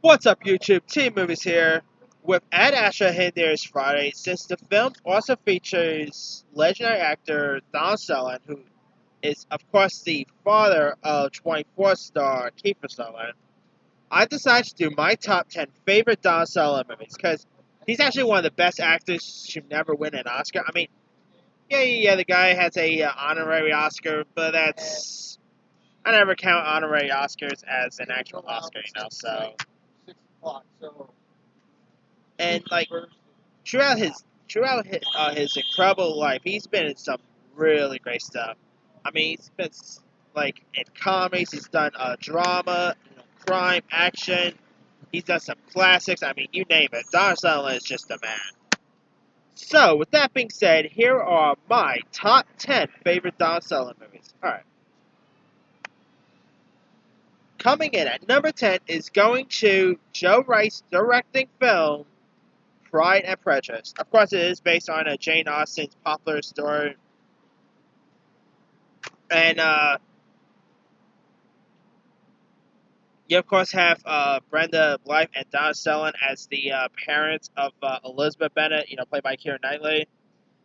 What's up, YouTube? Team Movies here with Ad Astra Hinder's Friday. Since the film also features legendary actor Don Sutherland, who is, of course, the father of 24 star Kiefer Sutherland, I decided to do my top 10 favorite Don Sutherland movies because he's actually one of the best actors to never win an Oscar. I mean, yeah, the guy has a honorary Oscar, but that's I never count honorary Oscars as an actual Oscar, so. And like throughout his incredible life, he's been in some really great stuff. I mean, he's been like in comedies, he's done drama, crime, action. He's done some classics. I mean, you name it. Don Sutherland is just a man. So, with that being said, here are my top 10 favorite Don Sutherland movies. Alright. Coming in at number 10 is going to Joe Wright's directing film, Pride and Prejudice. Of course, it is based on Jane Austen's popular story. And you, of course, have Brenda Blythe and Donna Sutherland as the parents of Elizabeth Bennet, played by Keira Knightley,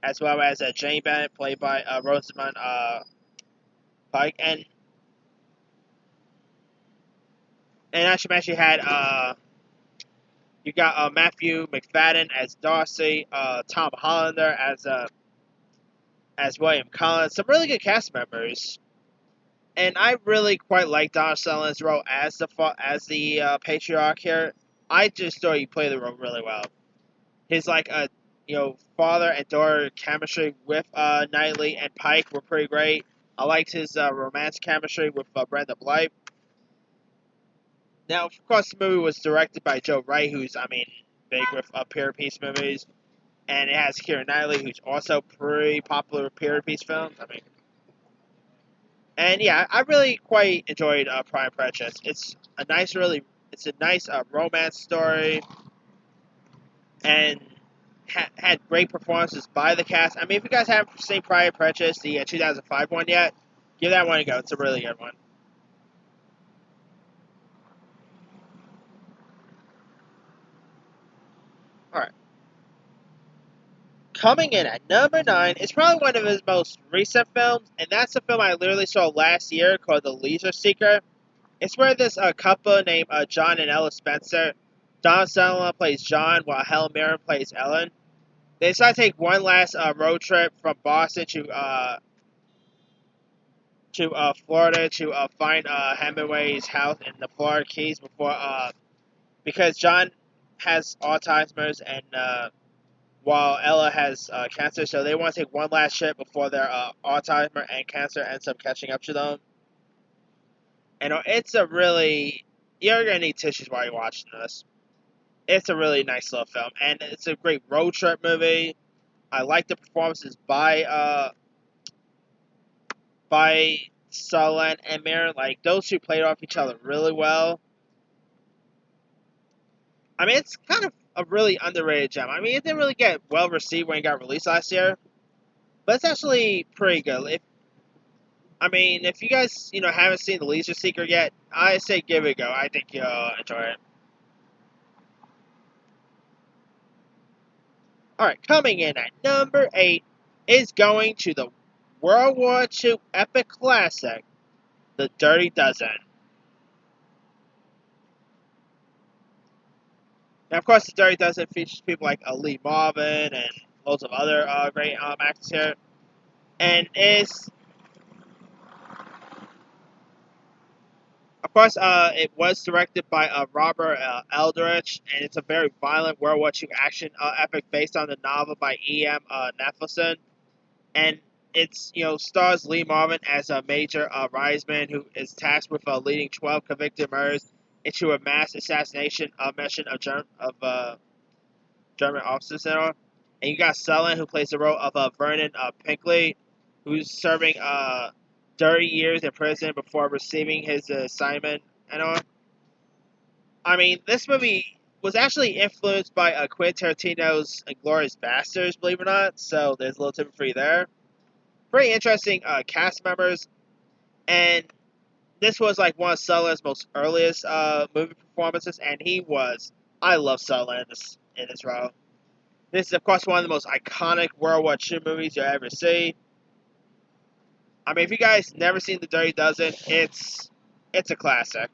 as well as Jane Bennet, played by Rosamund Pike. And actually, had you got Matthew McFadden as Darcy, Tom Hollander as William Collins. Some really good cast members. And I really quite like Don Sutherland's role as the patriarch here. I just thought he played the role really well. His father and daughter chemistry with Knightley and Pike were pretty great. I liked his romance chemistry with Brenda Blythe. Now, of course, the movie was directed by Joe Wright, who's big with period piece movies, and it has Keira Knightley, who's also pretty popular with period piece films. And yeah, I really quite enjoyed Pride and Prejudice. It's a nice romance story, and had great performances by the cast. I mean, if you guys haven't seen Pride and Prejudice, the 2005 one yet, give that one a go. It's a really good one. Alright. Coming in at number 9 is probably one of his most recent films, and that's a film I literally saw last year called The Leisure Seeker. It's where this couple named John and Ella Spencer, Don Sutherland plays John while Helen Mirren plays Ellen. They decide to take one last road trip from Boston to Florida to find Hemingway's house in the Florida Keys because John has Alzheimer's and while Ella has cancer, so they want to take one last trip before their Alzheimer and cancer ends up catching up to them. And it's a really... You're going to need tissues while you're watching this. It's a really nice little film, and it's a great road trip movie. I like the performances by Sutherland and Mirren. Like, those two played off each other really well. I mean, it's kind of a really underrated gem. I mean, it didn't really get well received when it got released last year, but it's actually pretty good. If you guys, haven't seen The Leisure Seeker yet, I say give it a go. I think you'll enjoy it. Alright, coming in at number 8 is going to the World War II epic classic, The Dirty Dozen. Now, of course, The Dirty Dozen features people like Lee Marvin and loads of other great actors here. And it was directed by Robert Eldridge, and it's a very violent World War II action epic based on the novel by E.M. Nefelson. And it's, stars Lee Marvin as a Major Reisman, who is tasked with leading 12 convicted murders into a mass assassination mission of German officers and all. And you got Sutherland, who plays the role of Vernon Pinkley, who's serving 30 years in prison before receiving his assignment and all. I mean, this movie was actually influenced by Quentin Tarantino's Inglourious Basterds, believe it or not, so there's a little tip for you there. Pretty interesting cast members, and this was like one of Sutherland's most earliest movie performances, and I love Sutherland in this role. This is, of course, one of the most iconic World War II movies you'll ever see. I mean, if you guys never seen The Dirty Dozen, it's a classic.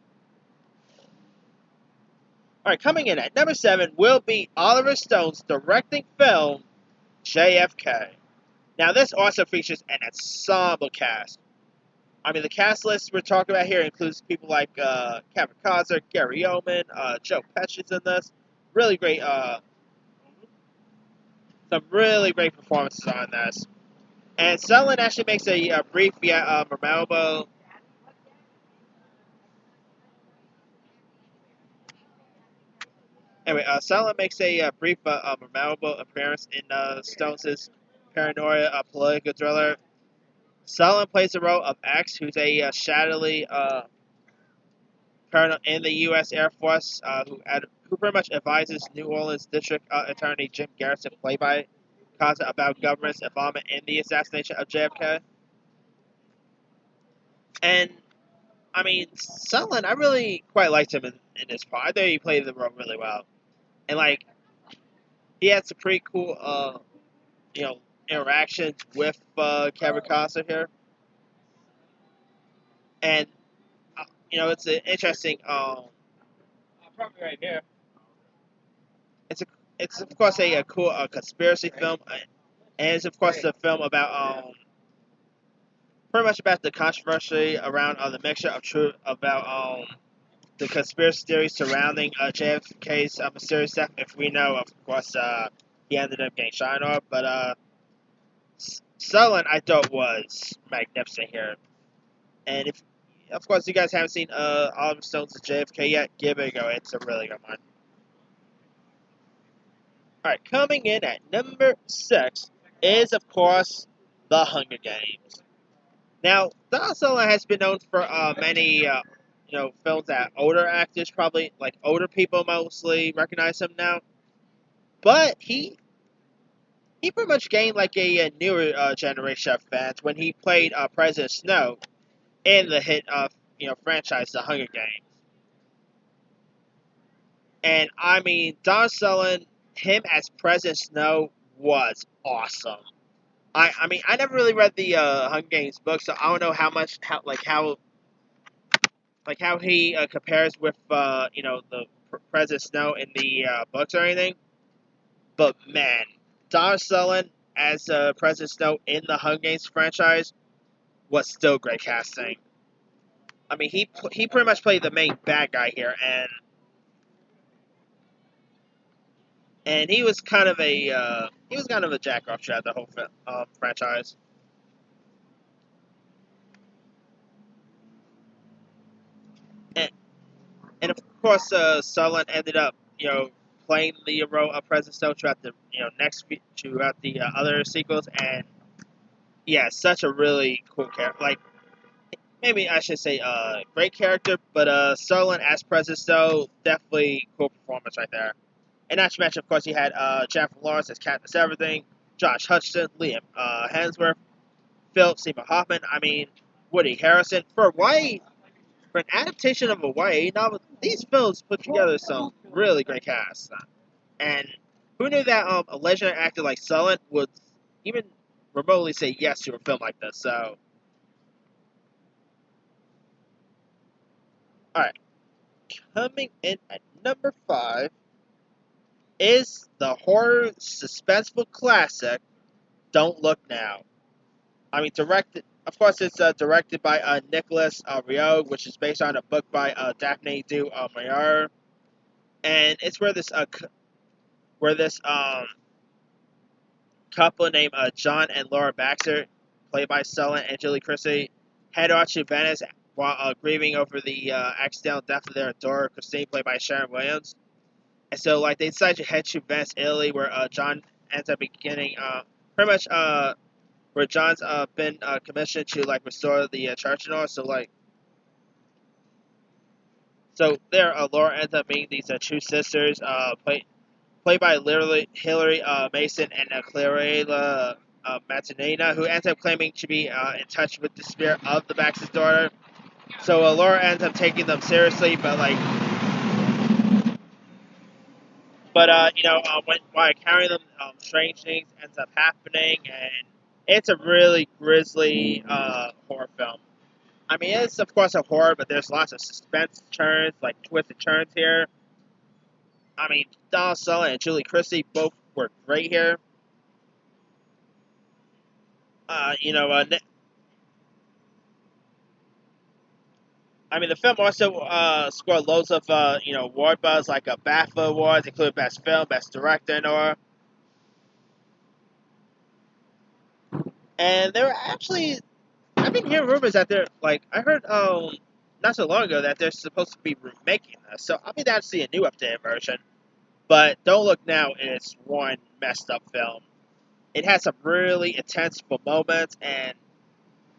All right, coming in at number 7 will be Oliver Stone's directing film JFK. Now, this also features an ensemble cast. I mean, the cast list we're talking about here includes people like Kevin Costner, Gary Oldman, Joe Pesci's in this. Really great, some really great performances on this. And Sutherland actually makes a brief yet memorable. Anyway, Sutherland makes a brief memorable appearance in Stone's paranoia political thriller. Sutherland plays the role of X, who's a shadowy colonel in the U.S. Air Force who pretty much advises New Orleans District Attorney Jim Garrison, played by Cosner, about government's involvement in the assassination of JFK. And I mean, Sutherland, I really quite liked him in this part. I thought he played the role really well, and like he had some pretty cool, you know, interactions with Kevin Costner here, and it's an interesting. Probably right here. It's a, it's of course a cool conspiracy film, and it's of course a film about pretty much about the controversy around the mixture of truth about the conspiracy theories surrounding JFK's mysterious death. If we know, of course, he ended up getting shot off. But Sutherland, I thought, was magnificent here. And if, of course, you guys haven't seen Oliver Stone's JFK yet, give it a go. It's a really good one. All right, coming in at number 6 is, of course, The Hunger Games. Now, Don Sutherland has been known for many films that older actors, probably like older people, mostly recognize him now. But he pretty much gained like a newer generation of fans when he played President Snow in the hit franchise The Hunger Games. And I mean, Don Sutherland, him as President Snow was awesome. I mean, I never really read the Hunger Games book, so I don't know how he compares with the President Snow in the books or anything. But man, Don Sutherland as President Snow in the Hunger Games franchise was still great casting. I mean, he pretty much played the main bad guy here, and he was kind of a jack off throughout the whole franchise. And, and of course, Sutherland ended up playing the role of President Snow throughout the other sequels, and yeah, such a really cool character. Like, maybe I should say great character, but Sutherland as President Snow, definitely cool performance right there. And not to mention, of course, he had Jennifer Lawrence as Katniss Everything, Josh Hutcherson, Liam Hemsworth, Philip Seymour Hoffman. I mean, Woody Harrelson for an adaptation of a YA novel. These films put together some really great casts. And who knew that a legendary actor like Sutherland would even remotely say yes to a film like this? So, alright. Coming in at number 5 is the horror suspenseful classic Don't Look Now. I mean, of course, it's directed by Nicholas Rio, which is based on a book by Daphne du Maurier. And it's where this couple named John and Laura Baxter, played by Sutherland and Julie Christie, head off to Venice while grieving over the accidental death of their daughter, Christine, played by Sharon Williams. And so, like, they decide to head to Venice, Italy, where John ends up beginning, pretty much, where John's been commissioned to, like, restore the church and all. So there, Laura ends up meeting these two sisters, played by literally Hilary Mason and Clarella Matanina, who ends up claiming to be in touch with the spirit of the Baxter's daughter. So Laura ends up taking them seriously, but when while carrying them, strange things ends up happening, and it's a really grisly horror film. I mean, it's of course a horror, but there's lots of suspense turns, like twisted turns here. I mean, Donald Sutherland and Julie Christie both were great here. Uh, you know, uh, I mean, the film also scored loads of award buzz, like BAFTA awards, including Best Film, Best Director, and all. And there were actually, I've been hearing rumors that they're like, I heard not so long ago that they're supposed to be remaking this. So I'll be down to see a new updated version. But Don't Look Now is one messed up film. It has some really intense moments, and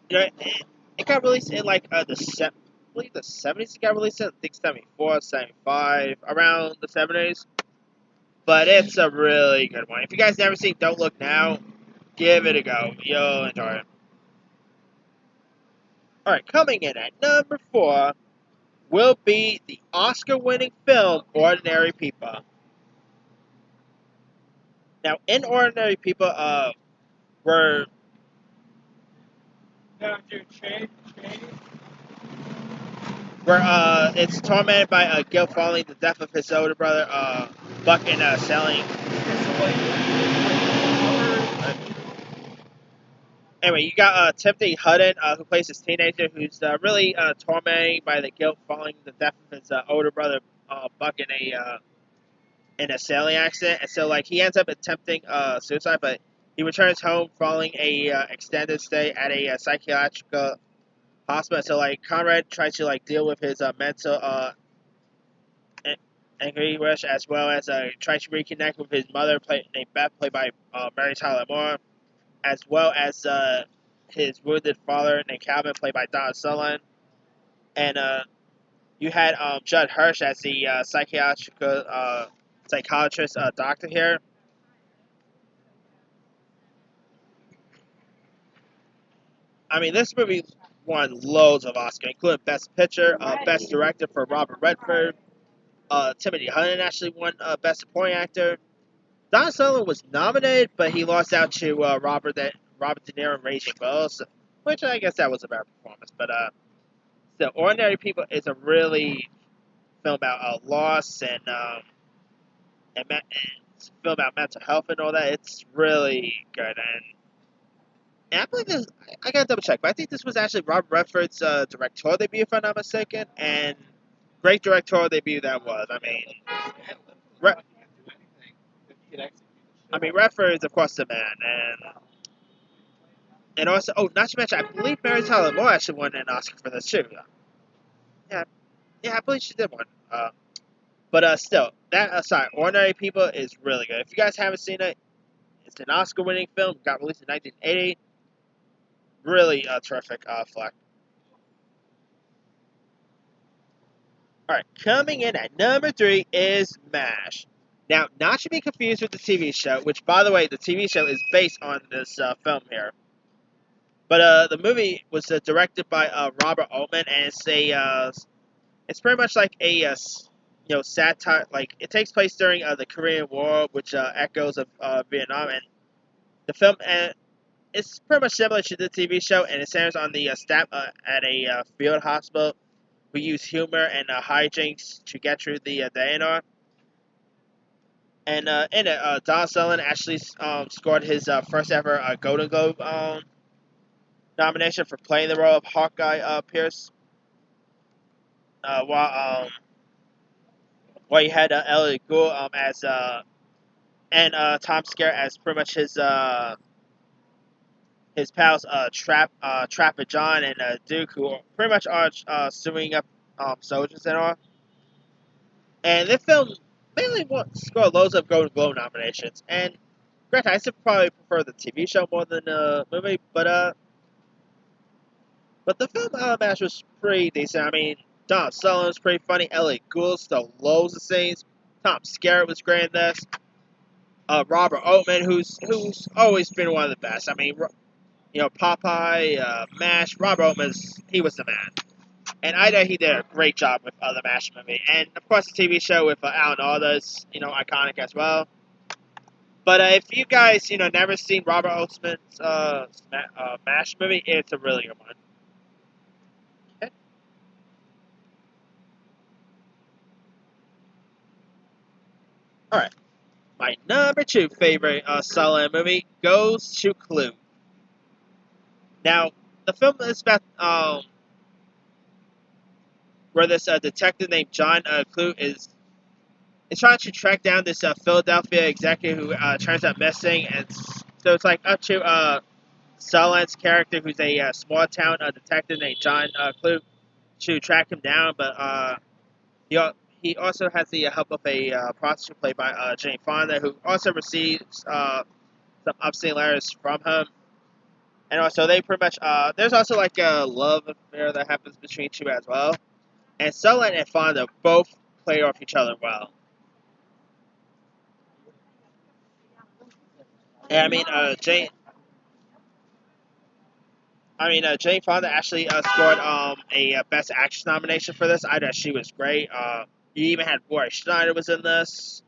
it got released in like I believe the 70s. It got released in I think 74, 75, around the 70s. But it's a really good one. If you guys never seen Don't Look Now, give it a go. You'll enjoy it. All right, coming in at number 4 will be the Oscar-winning film Ordinary People. Now, in Ordinary People, we're where it's tormented by guilt following the death of his older brother, Buck, in selling. Anyway, you got Timothy Hutton, who plays this teenager who's really tormented by the guilt following the death of his older brother, Buck, in a sailing accident, and so like he ends up attempting suicide, but he returns home following a extended stay at a psychiatric hospital. So like Conrad tries to like deal with his mental anguish, as well as tries to reconnect with his mother, named Beth, played by Mary Tyler Moore, as well as his wounded father named Calvin, played by Don Sutherland, and you had Judd Hirsch as the psychiatrist doctor here. I mean, this movie won loads of Oscars, including Best Picture, Best Director for Robert Redford. Timothy Hutton actually won Best Supporting Actor. Don Sutherland was nominated, but he lost out to Robert De Niro in Raging Bull, which I guess that was a better performance. But still, Ordinary People is a really film about loss and it's a film about mental health and all that. It's really good, and I believe this. I gotta double check, but I think this was actually Robert Redford's directorial debut, if I'm not mistaken, and great directorial debut that was. Re- Redford is of course the man, and also, oh, not to mention, I believe Mary Tyler Moore actually won an Oscar for this too. Yeah, yeah, I believe she did one. But still, that aside, Ordinary People is really good. If you guys haven't seen it, it's an Oscar-winning film. Got released in 1980. Really a terrific flick. All right, coming in at number 3 is MASH. Now, not to be confused with the TV show, which, by the way, the TV show is based on this film here. But the movie was directed by Robert Altman, and it's pretty much like a satire. Like it takes place during the Korean War, which echoes of Vietnam, and the film it's pretty much similar to the TV show, and it centers on the staff at a field hospital who use humor and hijinks to get through the day and all. And in it, Don Sutherland actually scored his first ever Golden Globe nomination for playing the role of Hawkeye Pierce. While you had Elliot Gould as and Tom Skerritt as pretty much his pals Trapper John and Duke, who pretty much are suing up soldiers and all. And this film mainly scored loads of Golden Globe nominations. And granted, I still probably prefer the TV show more than the movie, but the film match was pretty decent. I mean, Don Sutherland was pretty funny. Elliot Gould stole loads of scenes. Tom Skerritt was great in this. Robert Altman, who's always been one of the best. I mean, Popeye, MASH. Robert Altman, he was the man. And I know he did a great job with the MASH movie, and of course the TV show with Alan Alda is iconic as well. But if you guys never seen Robert Altman's MASH movie, it's a really good one. Okay. All right, my number two favorite Sutherland movie goes to Clue. Now the film is about where this detective named John Clue is trying to track down this Philadelphia executive who turns up missing, and so it's like up to Sutherland's character, who's a small town detective named John Clue, to track him down. But he also has the help of a prostitute played by Jane Fonda, who also receives some obscene letters from him. And also, they pretty much there's also like a love affair that happens between two as well. And Sutherland and Fonda both play off each other well. And Jane Fonda actually scored a Best Actress nomination for this. I thought she was great. You even had Roy Schneider was in this,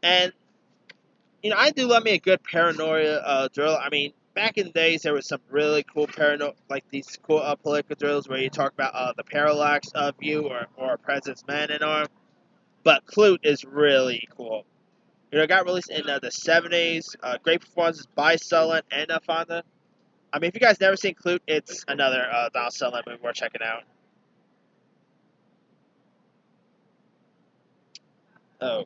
and I do love me a good paranoia drill. I mean, back in the days there was some really cool like these cool political drills where you talk about the parallax of you or a president's man and all. But Clute is really cool. It got released in the 70s. Great performances by Sutherland and Fonda. I mean, if you guys never seen Clute, it's another Donald Sutherland movie worth checking out. Oh,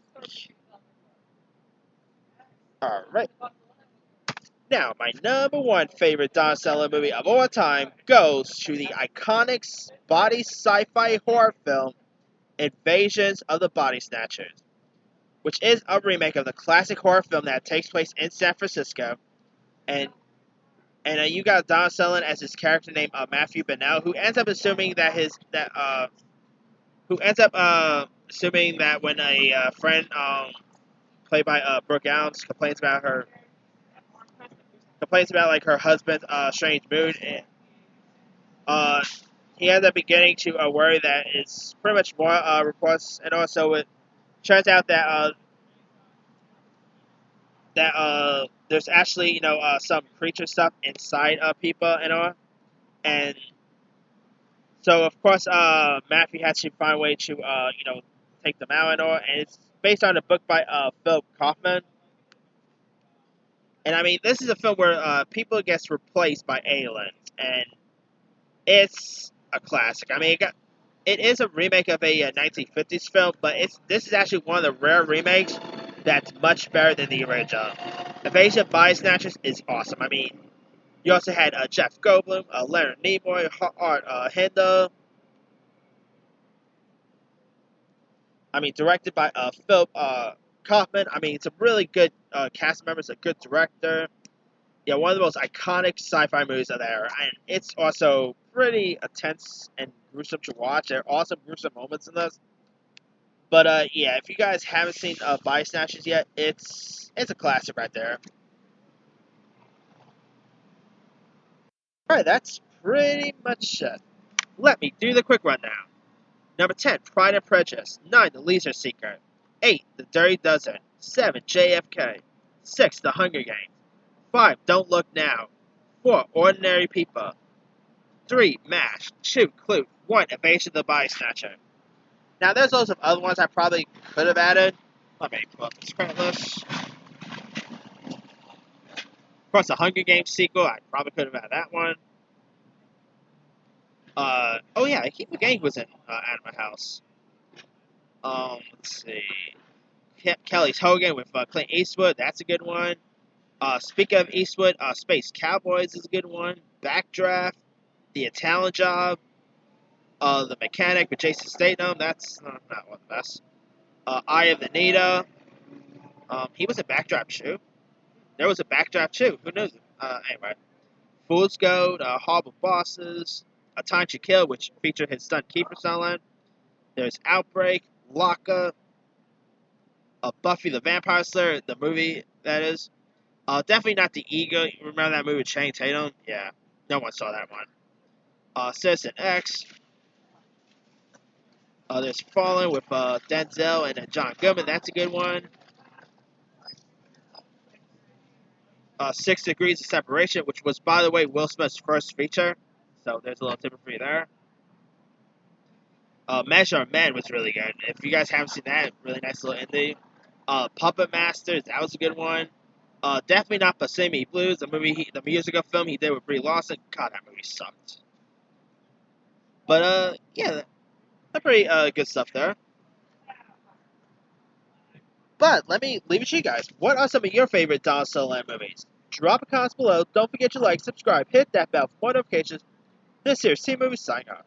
all right. Now, my number one favorite Don Sutherland movie of all time goes to the iconic body sci-fi horror film Invasions of the Body Snatchers, which is a remake of the classic horror film that takes place in San Francisco, and you got Don Sutherland as his character named Matthew Bennell, who ends up assuming that when a friend played by Brooke Allen complains about like her husband's strange mood, and he ends up beginning to worry that it's pretty much more reports, and also it turns out that there's actually some creature stuff inside people and all, and so of course Matthew has to find a way to take them out and all, and it's based on a book by Philip Kaufman. And I mean, this is a film where people gets replaced by aliens, and it's a classic. I mean, it is a remake of a 1950s film, but this is actually one of the rare remakes that's much better than the original. Invasion of Body Snatchers is awesome. I mean, you also had Jeff Goldblum, Leonard Nimoy, Art Henda. I mean, directed by Philip Kaufman. I mean, it's a really good cast members, a good director. Yeah, one of the most iconic sci-fi movies of the era, and it's also pretty intense and gruesome to watch. There are awesome gruesome moments in this. But yeah, if you guys haven't seen Body Snatchers yet, it's a classic right there. All right, that's pretty much it. Let me do the quick rundown. Number 10, Pride and Prejudice. 9, The Leisure Seeker. 8, The Dirty Dozen. 7, JFK. 6, The Hunger Games. 5, Don't Look Now. 4, Ordinary People. 3, MASH. 2, Clue. 1, Invasion of the Body Snatcher. Now, there's loads of other ones I probably could have added. Let me pull up this credit list. Of course, the Hunger Games sequel, I probably could have had that one. Oh yeah, Keeper Gang was in Animal House. Let's see. Kelly's Hogan with Clint Eastwood, that's a good one. Speaking of Eastwood, Space Cowboys is a good one. Backdraft, The Italian Job, The Mechanic with Jason Statham, that's not one of the best. Eye of the Needle, he was a Backdraft too. There was a Backdraft too, who knows? Anyway. Fool's Gold, Horrible Bosses, A Time to Kill, which featured his son Kiefer Sutherland. There's Outbreak, Locka, Buffy the Vampire Slayer, the movie, that is. Definitely not The Eagle. Remember that movie with Channing Tatum? Yeah, no one saw that one. Citizen X. There's Fallen with Denzel and John Goodman. That's a good one. 6 Degrees of Separation, which was, by the way, Will Smith's first feature. So there's a little tip for you there. Measure of Men was really good. If you guys haven't seen that, really nice little indie. Puppet Masters, that was a good one. Definitely Not Pacific Blues, the musical film he did with Brie Larson. God, that movie sucked. But yeah, that's pretty good stuff there. But let me leave it to you guys. What are some of your favorite Don Sutherland movies? Drop a comment below. Don't forget to like, subscribe, hit that bell for more notifications. This here, C Movie signing off.